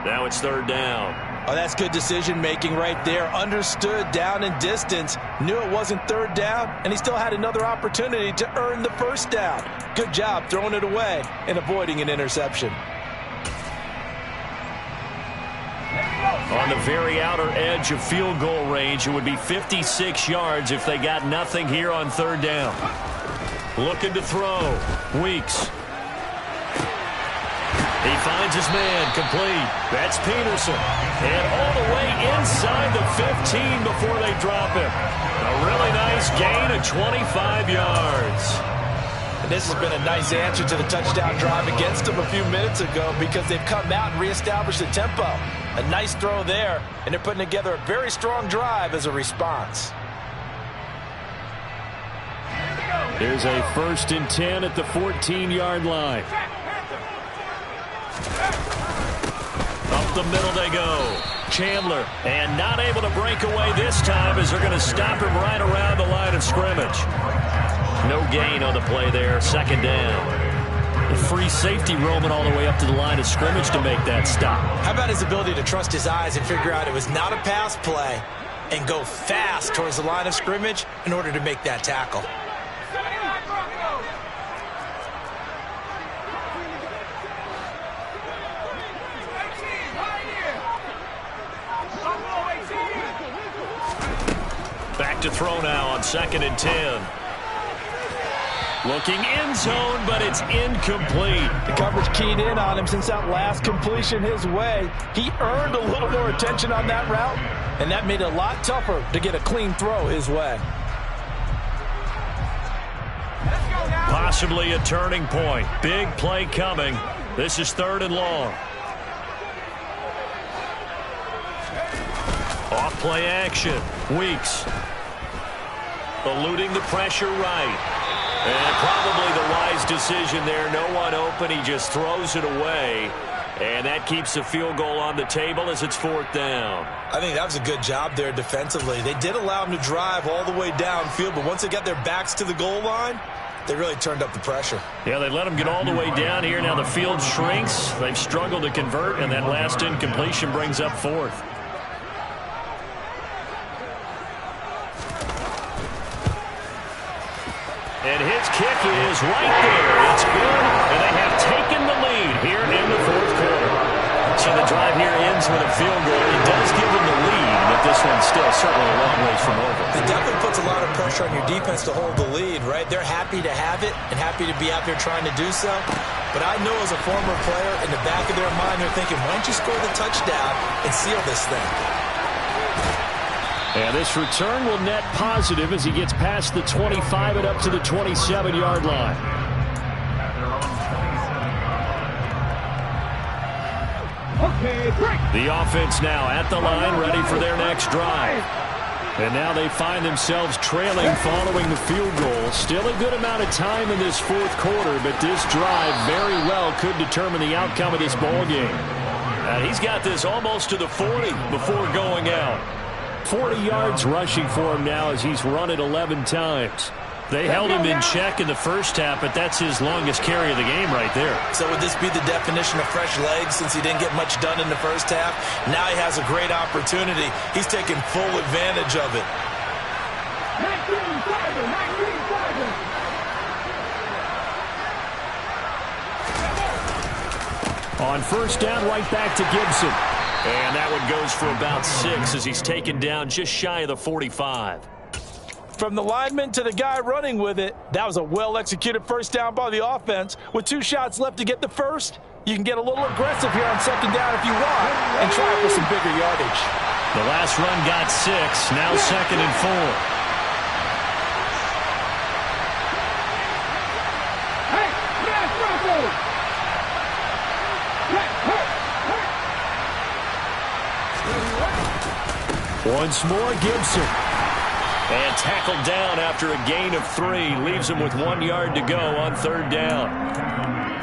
Now it's 3rd down. Oh, that's good decision-making right there. Understood down and distance. Knew it wasn't 3rd down, and he still had another opportunity to earn the 1st down. Good job throwing it away and avoiding an interception. On the very outer edge of field goal range, it would be 56 yards if they got nothing here on 3rd down. Looking to throw. Weeks. He finds his man, complete. That's Peterson. And all the way inside the 15 before they drop him. A really nice gain of 25 yards. And this has been a nice answer to the touchdown drive against them a few minutes ago because they've come out and reestablished the tempo. A nice throw there, and they're putting together a very strong drive as a response. There's a 1st and 10 at the 14-yard line. Up the middle they go. Chandler, and not able to break away this time as they're going to stop him right around the line of scrimmage. No gain on the play there, 2nd down. The free safety roaming all the way up to the line of scrimmage to make that stop. How about his ability to trust his eyes and figure out it was not a pass play and go fast towards the line of scrimmage in order to make that tackle? Back to throw now on 2nd and 10. Looking end zone, but it's incomplete. The coverage keyed in on him since that last completion his way. He earned a little more attention on that route, and that made it a lot tougher to get a clean throw his way. Possibly a turning point. Big play coming. This is 3rd and long. Off play action. Weeks. Eluding the pressure right. And probably the wise decision there. No one open. He just throws it away. And that keeps the field goal on the table as it's 4th down. I think that was a good job there defensively. They did allow them to drive all the way downfield, but once they got their backs to the goal line, they really turned up the pressure. Yeah, they let them get all the way down here. Now the field shrinks. They've struggled to convert, and that last incompletion brings up 4th. And his kick is right there. It's good, and they have taken the lead here in the 4th quarter. So the drive here ends with a field goal. It does give them the lead, but this one's still certainly a long ways from over. It definitely puts a lot of pressure on your defense to hold the lead, right? They're happy to have it and happy to be out there trying to do so. But I know as a former player, in the back of their mind, they're thinking, why don't you score the touchdown and seal this thing? And this return will net positive as he gets past the 25 and up to the 27-yard line. The offense now at the line, ready for their next drive. And now they find themselves trailing following the field goal. Still a good amount of time in this 4th quarter, but this drive very well could determine the outcome of this ball game. And he's got this almost to the 40 before going out. 40 yards rushing for him now as he's run it 11 times. They held him in check in the first half, but that's his longest carry of the game right there. So would this be the definition of fresh legs since he didn't get much done in the first half? Now he has a great opportunity. He's taking full advantage of it. On 1st down, right back to Gibson. And that one goes for about 6 as he's taken down just shy of the 45. From the lineman to the guy running with it, that was a well-executed first down by the offense. With 2 shots left to get the first, you can get a little aggressive here on 2nd down if you want and try for some bigger yardage. The last run got 6, now 2nd and 4. Once more, Gibson. And tackled down after a gain of 3. Leaves him with 1 yard to go on 3rd down.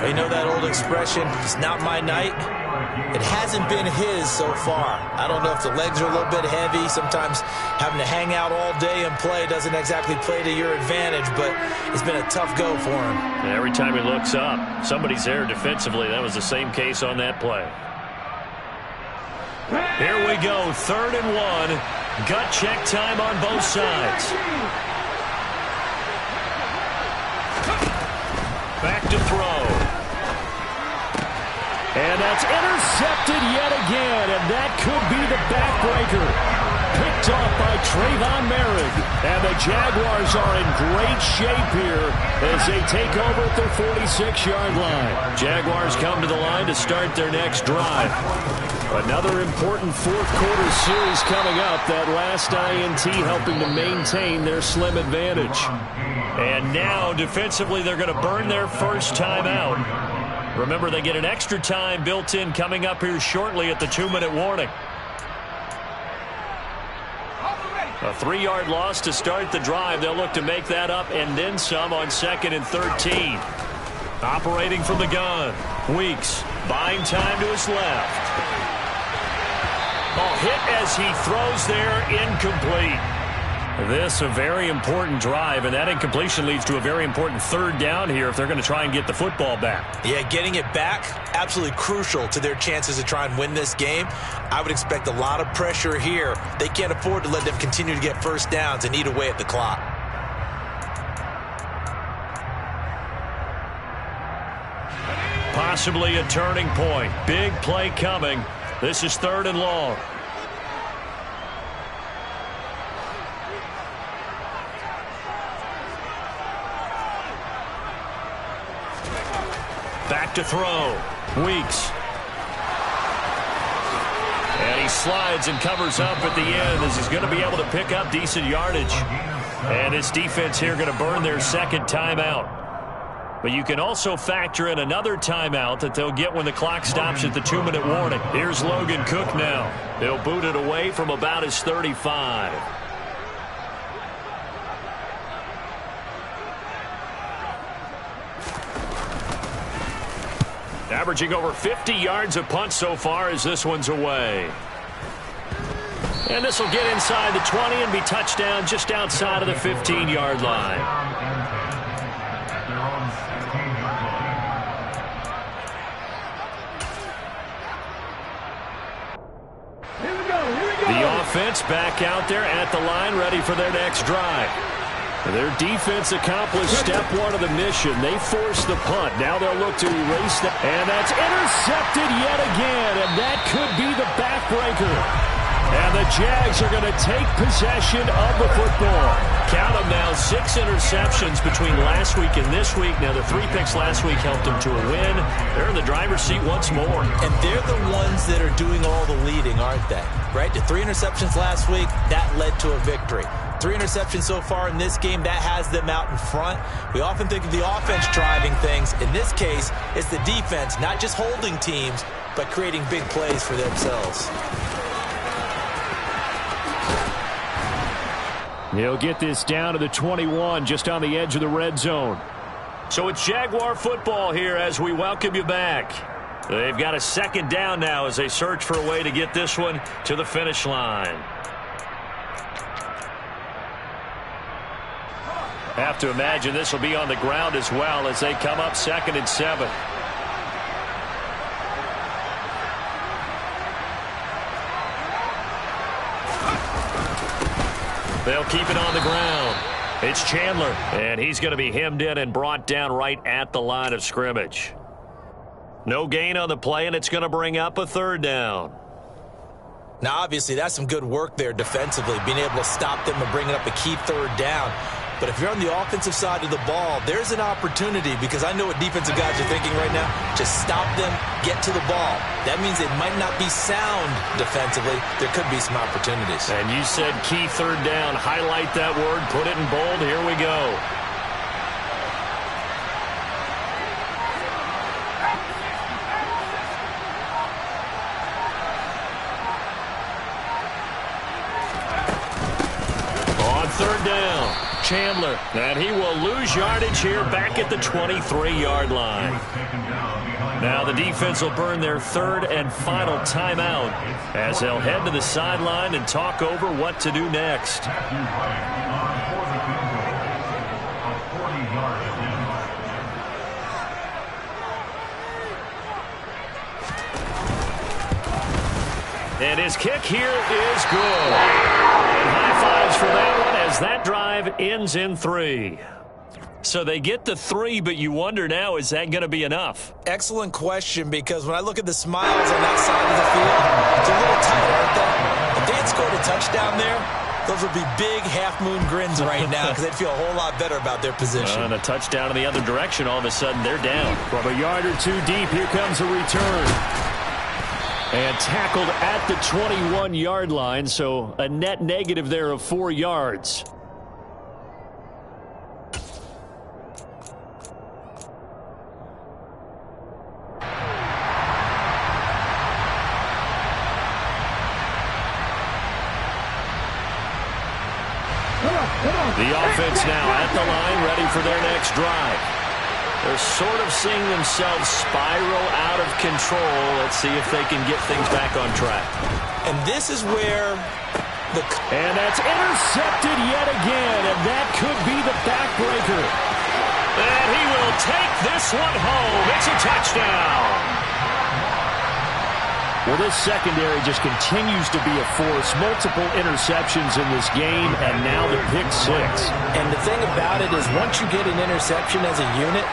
You know that old expression, it's not my night? It hasn't been his so far. I don't know if the legs are a little bit heavy. Sometimes having to hang out all day and play doesn't exactly play to your advantage, but it's been a tough go for him. And every time he looks up, somebody's there defensively. That was the same case on that play. Here we go, 3rd and 1. Gut check time on both sides. Back to throw. And that's intercepted yet again, and that could be the backbreaker. Picked off by Trayvon Merrick. And the Jaguars are in great shape here as they take over at their 46-yard line. Jaguars come to the line to start their next drive. Another important 4th quarter series coming up. That last INT helping to maintain their slim advantage. And now, defensively, they're going to burn their first time out. Remember, they get an extra time built in coming up here shortly at the 2-minute warning. A 3-yard loss to start the drive. They'll look to make that up and then some on 2nd and 13. Operating from the gun. Weeks buying time to his left. Oh, hit as he throws there, incomplete. This a very important drive, and that incompletion leads to a very important 3rd down here if they're going to try and get the football back. Yeah, getting it back, absolutely crucial to their chances to try and win this game. I would expect a lot of pressure here. They can't afford to let them continue to get first downs and eat away at the clock. Possibly a turning point. Big play coming. This is 3rd and long. Back to throw. Weeks. And he slides and covers up at the end as he's going to be able to pick up decent yardage. And his defense here going to burn their 2nd timeout. But you can also factor in another timeout that they'll get when the clock stops at the 2-minute warning. Here's Logan Cook now. He'll boot it away from about his 35. Averaging over 50 yards a punt so far as this one's away. And this will get inside the 20 and be touchdown just outside of the 15-yard line. The offense back out there at the line, ready for their next drive. Their defense accomplished step one of the mission. They forced the punt. Now they'll look to erase that. And that's intercepted yet again. And that could be the backbreaker. And the Jags are going to take possession of the football. Count them now, 6 interceptions between last week and this week. Now, the 3 picks last week helped them to a win. They're in the driver's seat once more. And they're the ones that are doing all the leading, aren't they? Right? The 3 interceptions last week, that led to a victory. 3 interceptions so far in this game, that has them out in front. We often think of the offense driving things. In this case, it's the defense, not just holding teams, but creating big plays for themselves. He'll get this down to the 21, just on the edge of the red zone. So it's Jaguar football here as we welcome you back. They've got a second down now as they search for a way to get this one to the finish line. Have to imagine this will be on the ground as well as they come up 2nd and 7. They'll keep it on the ground. It's Chandler, and he's going to be hemmed in and brought down right at the line of scrimmage. No gain on the play, and it's going to bring up a 3rd down. Now, obviously, that's some good work there defensively, being able to stop them and bringing up a key 3rd down. But if you're on the offensive side of the ball, there's an opportunity, because I know what defensive guys are thinking right now. Just stop them, get to the ball. That means it might not be sound defensively. There could be some opportunities. And you said key 3rd down. Highlight that word. Put it in bold. Here we go. On 3rd down. Chandler, and he will lose yardage here back at the 23-yard line. Now the defense will burn their 3rd and final timeout as they'll head to the sideline and talk over what to do next. And his kick here is good. And high fives for that one as that drive ends in 3. So they get the 3, but you wonder now, is that going to be enough? Excellent question, because when I look at the smiles on that side of the field, it's a little tight, aren't they? If they had scored a touchdown there, those would be big half-moon grins right now, because they'd feel a whole lot better about their position. And a touchdown in the other direction, all of a sudden they're down. From a yard or 2 deep, here comes a return. And tackled at the 21-yard line, so a net negative there of 4 yards. The offense now at the line, ready for their next drive. They're sort of seeing themselves spiral out of control. Let's see if they can get things back on track. And this is where and that's intercepted yet again, and that could be the backbreaker. And he will take this one home. It's a touchdown. Well, this secondary just continues to be a force. Multiple interceptions in this game, and now the pick 6. And the thing about it is, once you get an interception as a unit,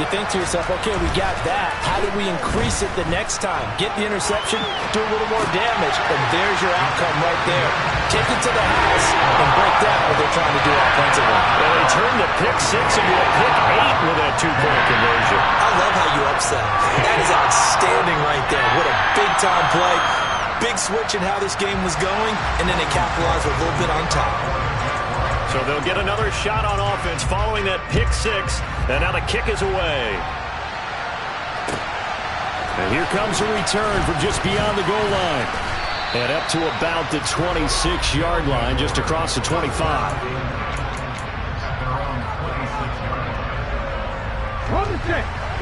you think to yourself, okay, we got that. How do we increase it the next time? Get the interception, do a little more damage, and there's your outcome right there. Take it to the house and break down what they're trying to do offensively. Well, they turned the pick 6 into a pick 8 with that 2-point conversion. I love how you upset. That is outstanding right there. What a big-time play. Big switch in how this game was going, and then they capitalized with a little bit on top. So they'll get another shot on offense following that pick six. And now the kick is away. And here comes a return from just beyond the goal line. And up to about the 26-yard line, just across the 25.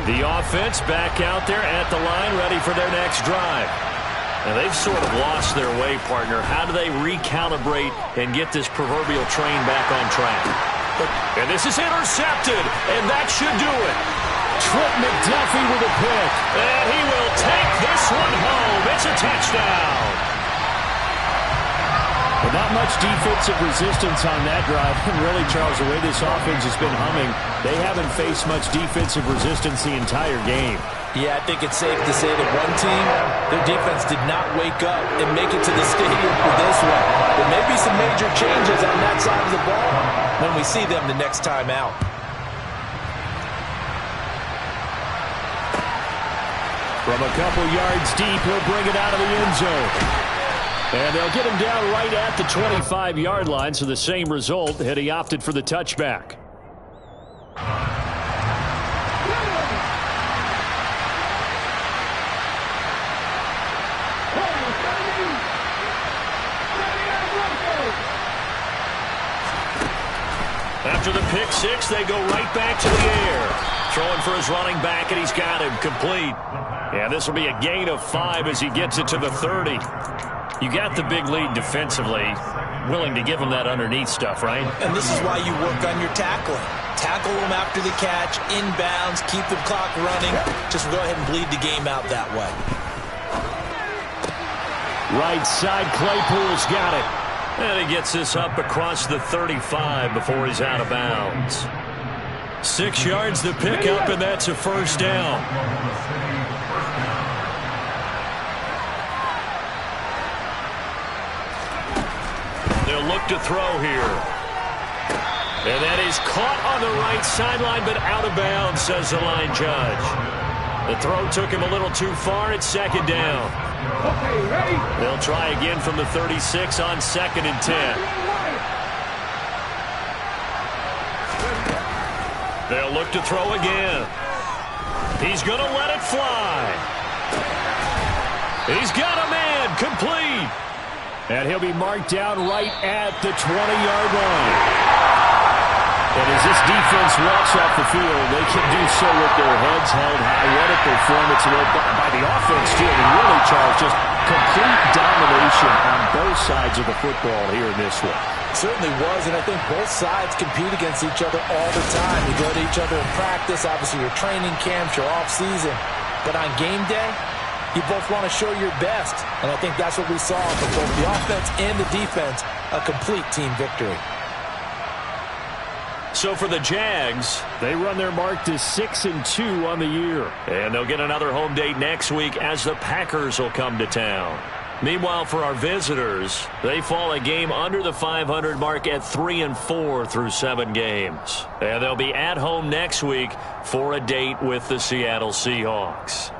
The offense back out there at the line, ready for their next drive. And they've sort of lost their way, partner. How do they recalibrate and get this proverbial train back on track? And this is intercepted, and that should do it. Trent McDuffie with a pick. And he will take this one home. It's a touchdown. But not much defensive resistance on that drive. And really, Charles, the way this offense has been humming, they haven't faced much defensive resistance the entire game. Yeah, I think it's safe to say that one team, their defense did not wake up and make it to the stadium for this one. There may be some major changes on that side of the ball when we see them the next time out. From a couple yards deep, he'll bring it out of the end zone. And they'll get him down right at the 25-yard line, so the same result had he opted for the touchback. After the pick six, they go right back to the air. Throwing for his running back, and he's got him complete. Yeah, this will be a gain of 5 as he gets it to the 30. You got the big lead defensively. Willing to give him that underneath stuff, right? And this is why you work on your tackling. Tackle them after the catch, inbounds, keep the clock running. Just go ahead and bleed the game out that way. Right side, Claypool's got it. And he gets this up across the 35 before he's out of bounds. 6 yards to pick up, and that's a first down. They'll look to throw here. And that is caught on the right sideline, but out of bounds, says the line judge. The throw took him a little too far. It's second down. They'll try again from the 36 on 2nd and 10. They'll look to throw again. He's going to let it fly. He's got a man, complete. And he'll be marked down right at the 20-yard line. And as this defense walks off the field, they can do so with their heads held high. What a performance by the offense, too. And really, Charles, just complete domination on both sides of the football here in this one. Certainly was, and I think both sides compete against each other all the time. You go to each other in practice, obviously your training camps, your off-season. But on game day, you both want to show your best. And I think that's what we saw from both the offense and the defense, a complete team victory. So for the Jags, they run their mark to 6-2 on the year. And they'll get another home date next week as the Packers will come to town. Meanwhile, for our visitors, they fall a game under the 500 mark at 3-4 through 7 games. And they'll be at home next week for a date with the Seattle Seahawks.